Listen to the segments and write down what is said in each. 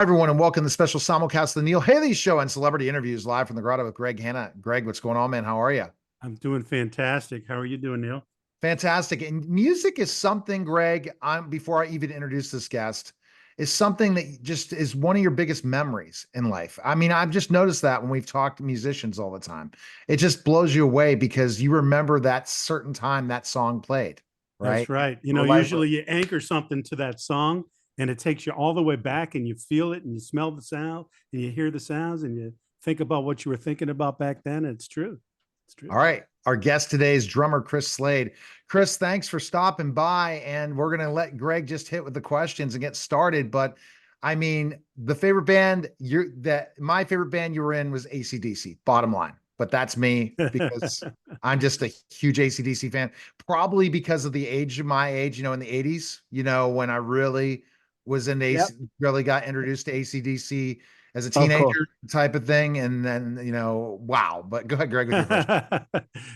Everyone, and welcome to the special simulcast of the Neil Haley Show and celebrity interviews live from the Grotto with Greg Hanna. Greg, what's going on, man? How are you? I'm doing fantastic. How are you doing, Neil? Fantastic. And music is something, Greg, before I even introduce this guest, is something that just is one of your biggest memories in life. I mean, I've just noticed that when we've talked to musicians all the time, it just blows you away because you remember that certain time that song played, right? That's right. Relive. Usually you anchor something to that song and it takes you all the way back and you feel it and you smell the sound and you hear the sounds and you think about what you were thinking about back then. It's true. It's true. All right. Our guest today is drummer Chris Slade. Chris, thanks for stopping by. And we're going to let Greg just hit with the questions and get started. But I mean, the favorite band my favorite band you were in was ACDC, bottom line. But that's me because I'm just a huge ACDC fan, probably because of the age of my age, in the 80s, when I really was into Yep, really got introduced to ACDC as a of course. teenager type of thing. And then, wow. But go ahead, Greg, with your question.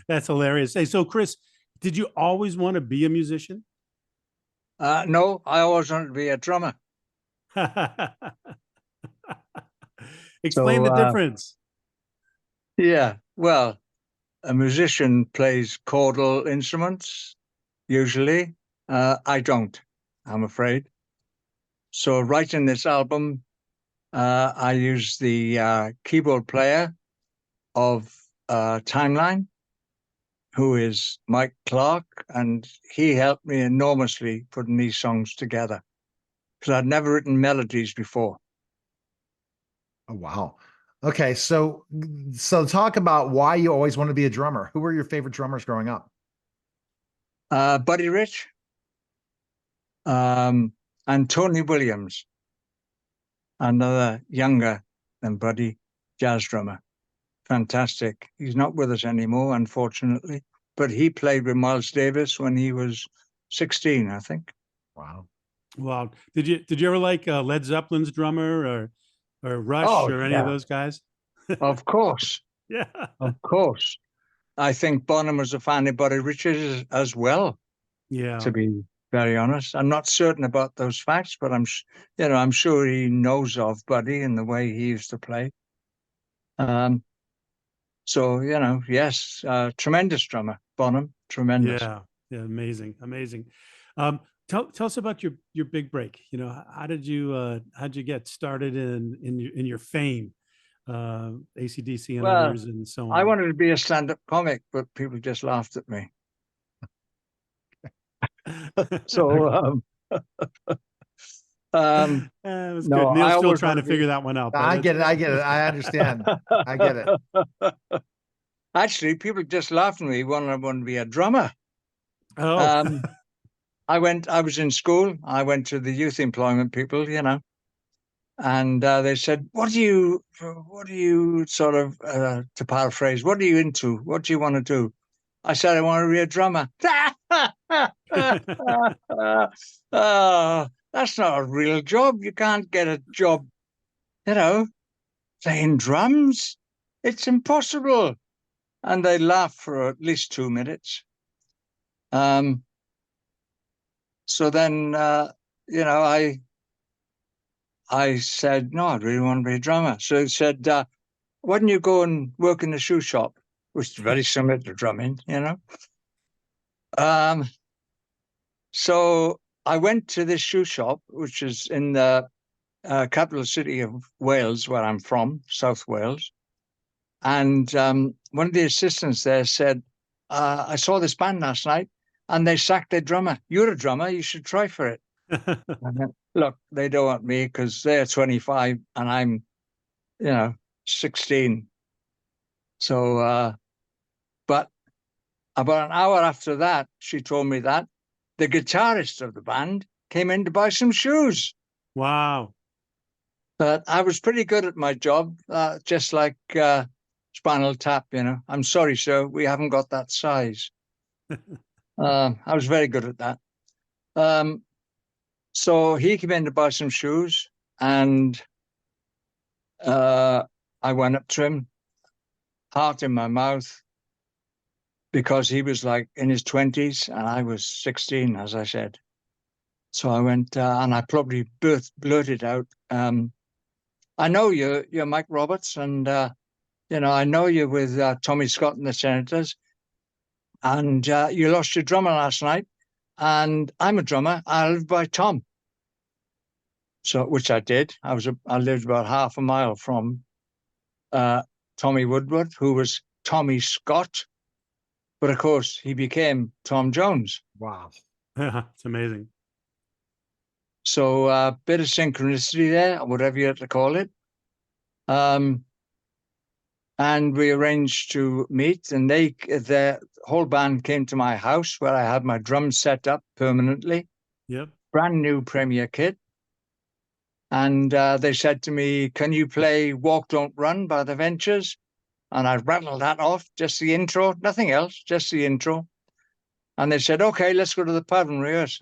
That's hilarious. Hey, so Chris, did you always want to be a musician? No, I always wanted to be a drummer. Explain So, the difference. yeah, well, a musician plays chordal instruments, usually. I don't, I'm afraid. So, writing this album, I used the keyboard player of Timeline, who is Mike Clark, and he helped me enormously putting these songs together because I'd never written melodies before. Oh, wow. Okay. So talk about why you always want to be a drummer. Who were your favorite drummers growing up? Buddy Rich, um, and Tony Williams, another younger than Buddy jazz drummer. Fantastic. He's not with us anymore, unfortunately, but he played with Miles Davis when he was 16, I think. Wow. Well, did you ever like Led Zeppelin's drummer or Rush Oh, or any of yeah, those guys? of course. Yeah. Of course. I think Bonham was a fan of Buddy Richards as well, Yeah. to be very honest. I'm not certain about those facts, but I'm sure he knows of Buddy and the way he used to play. Um, So, yes, tremendous drummer, Bonham, tremendous. Yeah. Yeah. Amazing. Amazing. Um, tell us about your big break. How'd you get started in your fame, ACDC and Well, others and so I on? wanted to be a stand-up comic, but people just laughed at me. So, It was no, good. I Neil's still always trying want to to figure that one out, but I it's get it. I get it. I understand. I get it. be. Actually, people just laughed at me when I wanted to be a drummer. oh. Um, I was in school. I went to the youth employment people, and they said, what do you sort of, to paraphrase, what are you into? What do you want to do? I said, I want to be a drummer. That's not a real job. You can't get a job, you know, playing drums. It's impossible. And they laughed for at least 2 minutes. Um, so then, I said, no, I really want to be a drummer. So he said, why don't you go and work in a shoe shop, which is very similar to drumming. Um, so I went to this shoe shop, which is in the capital city of Wales, where I'm from, South Wales. And one of the assistants there said, I saw this band last night and they sacked their drummer. You're a drummer, you should try for it. And then, look, they don't want me because they're 25 and I'm, 16. So, but about an hour after that, she told me that the guitarist of the band came in to buy some shoes. Wow. But I was pretty good at my job, just like Spinal Tap. I'm sorry, sir, we haven't got that size. I was very good at that. Um, so he came in to buy some shoes, and I went up to him, heart in my mouth, because he was like in his 20s and I was 16, as I said. So I went and I probably blurted out, I know you're Mike Roberts, and I know you're with Tommy Scott and the Senators, and you lost your drummer last night, and I'm a drummer. I live by Tom, so which I did. I lived about half a mile from Tommy Woodward, who was Tommy Scott, but of course he became Tom Jones. Wow. It's amazing. So a bit of synchronicity there, whatever you have to call it. And we arranged to meet, and the whole band came to my house where I had my drums set up permanently. Yep. Brand new Premier kit. And they said to me, "Can you play Walk Don't Run by the Ventures?" And I rattled that off, just the intro, nothing else, just the intro. And they said, "Okay, let's go to the pub and rehearse."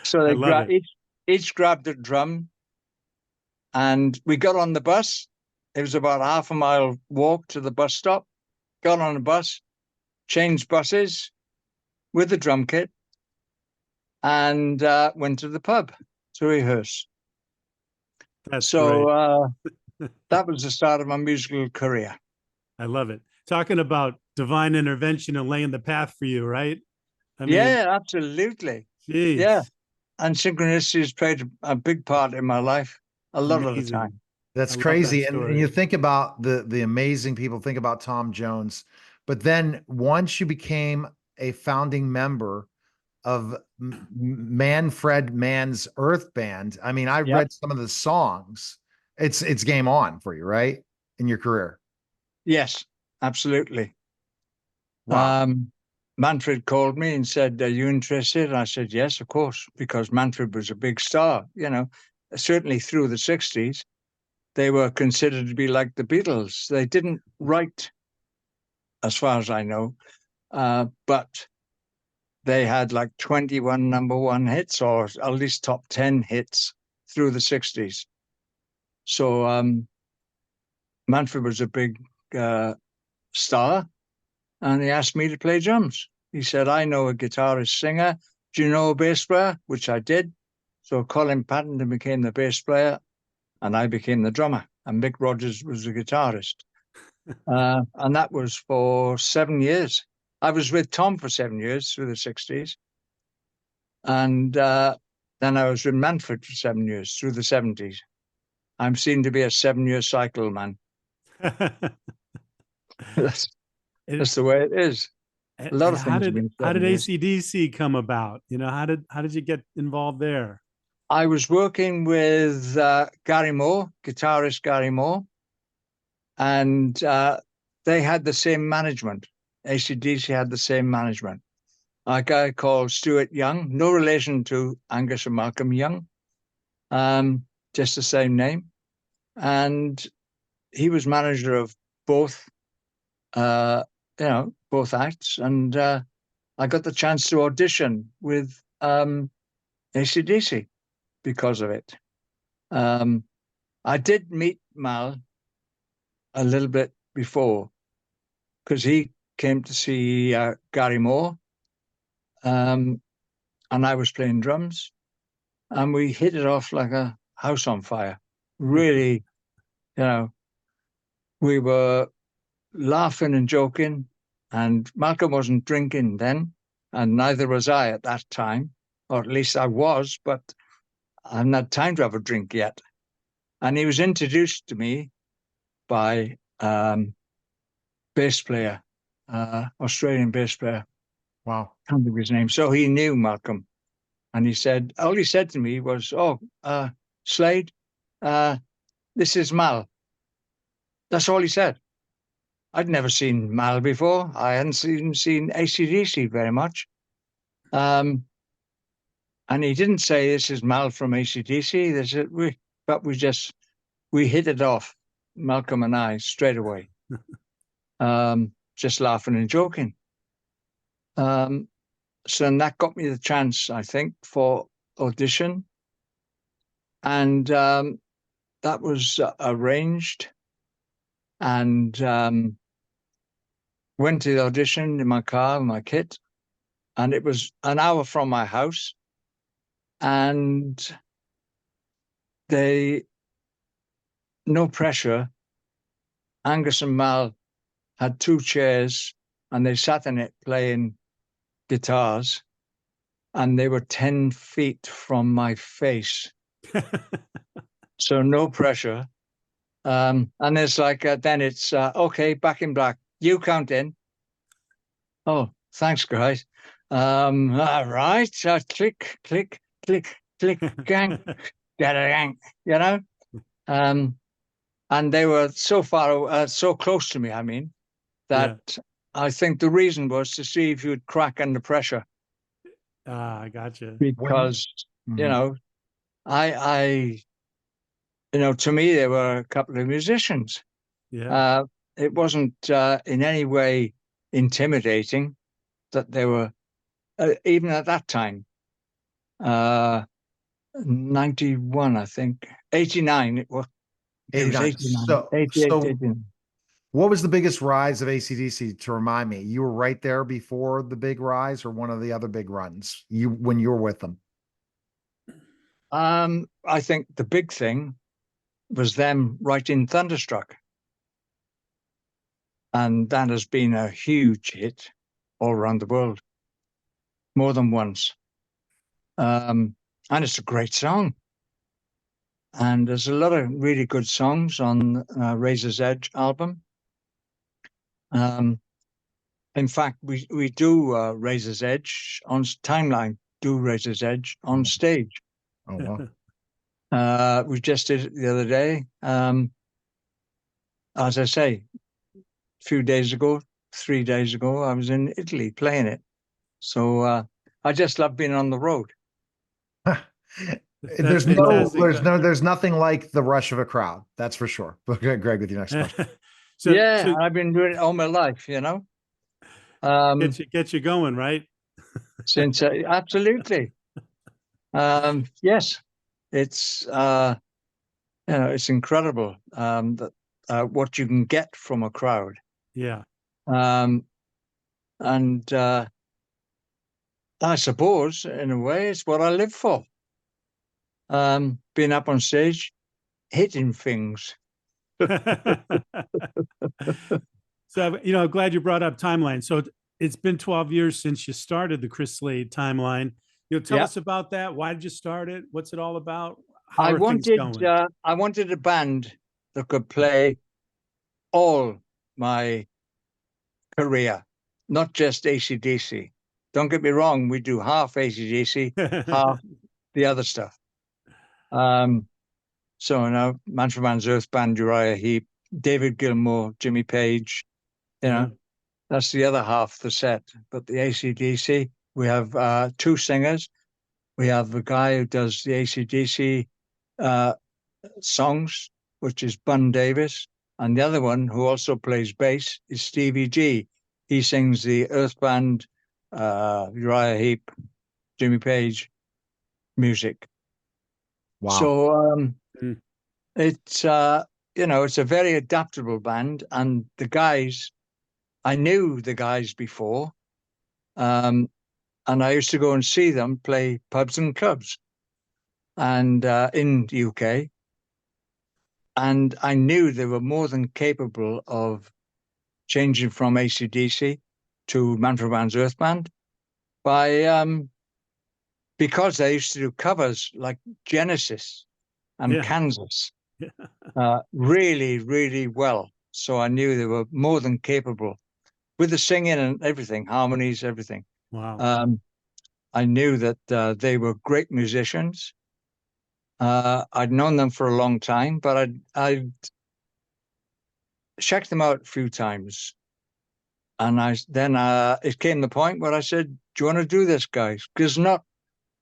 So they each grabbed a drum, and we got on the bus. It was about half a mile walk to the bus stop. Got on the bus, changed buses with the drum kit, and went to the pub to rehearse. That's so that was the start of my musical career. I love it. Talking about divine intervention and laying the path for you, right? I mean, Yeah, absolutely. geez. Yeah. And synchronicities played a big part in my life a lot of the Amazing. time. That's I love crazy. that And story. you think about the amazing people, think about Tom Jones, but then once you became a founding member of Manfred Mann's Earth Band, I mean, I've Yep. read some of the songs. It's game on for you, right? In your career. Yes, absolutely. Wow. Manfred called me and said, "Are you interested?" And I said, "Yes, of course," because Manfred was a big star, certainly through the 60s. They were considered to be like the Beatles. They didn't write, as far as I know, but they had like 21 number one hits, or at least top 10 hits through the 60s. So Manfred was a big star, and he asked me to play drums. He said, "I know a guitarist singer. Do you know a bass player?" Which I did. So Colin Patton became the bass player, and I became the drummer, and Mick Rogers was the guitarist. And that was for 7 years. I was with Tom for 7 years through the 60s. And then I was with Manfred for 7 years through the 70s. I'm seen to be a 7-year cycle, man. That's the way it is. A lot of things have been how 7 did years. ACDC come about? How did you get involved there? I was working with Gary Moore, guitarist Gary Moore, and they had the same management. ACDC had the same management. A guy called Stuart Young, no relation to Angus and Malcolm Young, just the same name. And he was manager of both, both acts. And I got the chance to audition with ACDC because of it. I did meet Mal a little bit before, because he came to see Gary Moore, and I was playing drums, and we hit it off like a house on fire. Really, we were laughing and joking, and Malcolm wasn't drinking then, and neither was I at that time, or at least I was, but I hadn't had time to have a drink yet. And he was introduced to me by bass player, Australian bass player. Wow. Can't think of his name. So he knew Malcolm. And all he said to me was, "Oh, Slade, this is Mal." That's all he said. I'd never seen Mal before. I hadn't seen ACDC very much. And he didn't say, "This is Mal from ACDC." They said, we hit it off, Malcolm and I, straight away. Just laughing and joking. So that got me the chance, I think, for audition. And that was arranged, and went to the audition in my car, in my kit, and it was an hour from my house. And no pressure. Angus and Mal had 2 chairs and they sat in it playing guitars, and they were 10 feet from my face. So no pressure. And it's like, then it's, okay, Back in Black. You count in. Oh, thanks, guys. All right. Click, click, click, click, gang, gang, you know? And they were so far, so close to me, I mean, that I think the reason was to see if you'd crack under pressure. I gotcha. Because, you know, to me, they were a couple of musicians. Yeah. It wasn't in any way intimidating that they were, even at that time, 91, I think, 89, it was 89, So, 88, so 89. what was the biggest rise of ACDC, to remind me? You were right there before the big rise, or one of the other big runs when you were with them? I think the big thing was them writing Thunderstruck. And that has been a huge hit all around the world, more than once. And it's a great song. And there's a lot of really good songs on Razor's Edge album. In fact, we do Razor's Edge on Timeline, do Razor's Edge on stage. Oh, wow. We just did it the other day. As I say, a few days ago, 3 days ago, I was in Italy playing it. So I just love being on the road. There's nothing like the rush of a crowd. That's for sure. Okay, Greg, with your next question. So I've been doing it all my life, you know. Get you going, right? Since absolutely. Yes, it's it's incredible that what you can get from a crowd. Yeah. And I suppose in a way it's what I live for. Being up on stage, hitting things. So, I'm glad you brought up Timeline. So it's been 12 years since you started the Chris Slade Timeline. Tell us about that. Why did you start it? What's it all about? How are things going? I wanted a band that could play all my career, not just ACDC. Don't get me wrong, we do half ACDC, half the other stuff. So now Manfred Mann's Earth Band, Uriah Heep, David Gilmour, Jimmy Page, that's the other half the set. But the ACDC, we have 2 singers. We have the guy who does the ACDC songs, which is Bun Davis. And the other one who also plays bass is Stevie G. He sings the Earth Band, Uriah Heep, Jimmy Page music. Wow. So it's it's a very adaptable band, and the guys, I knew the guys before, and I used to go and see them play pubs and clubs, and in the UK, and I knew they were more than capable of changing from ACDC to Manfred Mann's Earth Band because they used to do covers like Genesis and Kansas really, really well. So I knew they were more than capable with the singing and everything, harmonies, everything. Wow. I knew that they were great musicians. I'd known them for a long time, but I'd checked them out a few times. And then it came the point where I said, do you want to do this, guys? Because not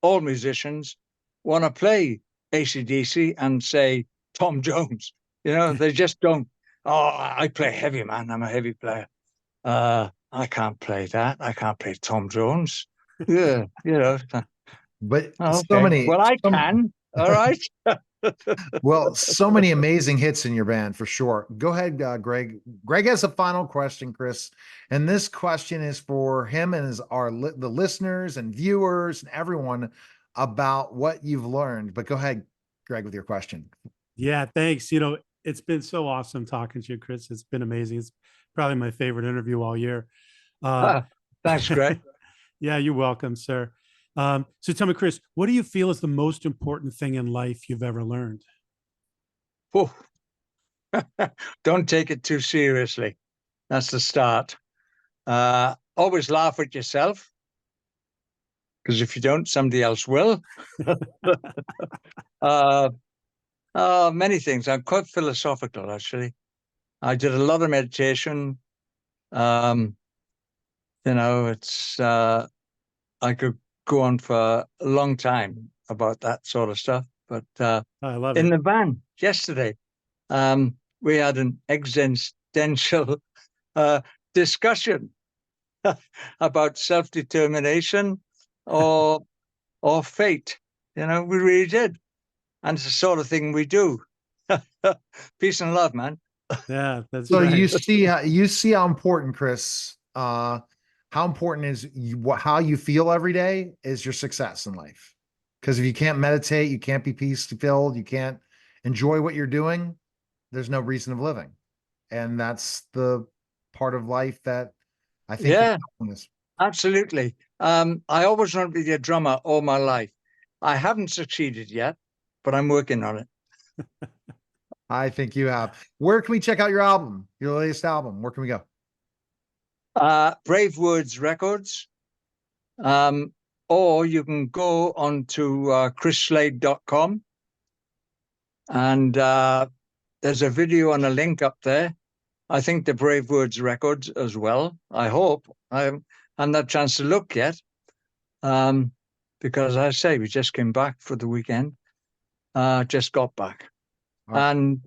all musicians want to play ACDC and say Tom Jones. They just don't. Oh, I play heavy, man. I'm a heavy player. I can't play that. I can't play Tom Jones. Yeah, But okay. so many. Well, I can. All right. Well, so many amazing hits in your band, for sure. Go ahead, Greg. Greg has a final question, Chris, and this question is for him and the listeners and viewers and everyone about what you've learned. But go ahead, Greg, with your question. Yeah, thanks. It's been so awesome talking to you, Chris. It's been amazing. It's probably my favorite interview all year. Thanks, Greg. Yeah, you're welcome, sir. So tell me, Chris, what do you feel is the most important thing in life you've ever learned? Oh, don't take it too seriously. That's the start. Always laugh at yourself, because if you don't, somebody else will. Many things. I'm quite philosophical, actually. I did a lot of meditation. It's I could go on for a long time about that sort of stuff. But I love in it. the van yesterday, we had an existential discussion about self-determination or fate. We really did. And it's the sort of thing we do. Peace and love, man. Yeah, that's So right. you see how important, Chris, how important is how you feel every day is your success in life. Because if you can't meditate, you can't be peace filled, you can't enjoy what you're doing, there's no reason of living. And that's the part of life that I think. Yeah, absolutely. I always wanted to be a drummer all my life. I haven't succeeded yet, but I'm working on it. I think you have. Where can we check out your album, your latest album? Where can we go? Brave Words Records. Or you can go on to chrisslade.com, and there's a video and a link up there. I think the Brave Words Records as well. I hope. I haven't had a chance to look yet, because I say we just came back for the weekend. Just got back. And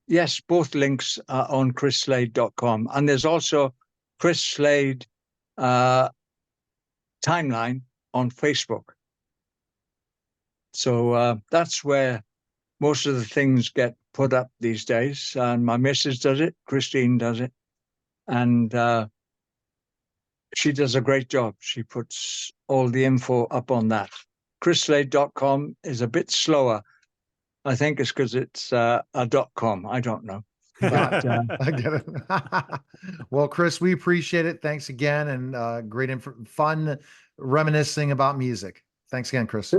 yes, both links are on chrisslade.com. And there's also Chris Slade Timeline on Facebook. So that's where most of the things get put up these days. And my missus does it, Christine does it. And she does a great job. She puts all the info up on that. chrisslade.com is a bit slower. I think it's because it's a .com. I don't know. But, I get it. Well, Chris, we appreciate it. Thanks again, and great fun reminiscing about music. Thanks again, Chris.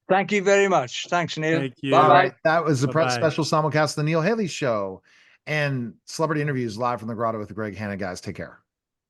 Thank you very much. Thanks, Neil. Thank you. All right, that was the special simulcast of the Neil Haley Show and celebrity interviews live from the Grotto with Greg Hanna. Guys, take care.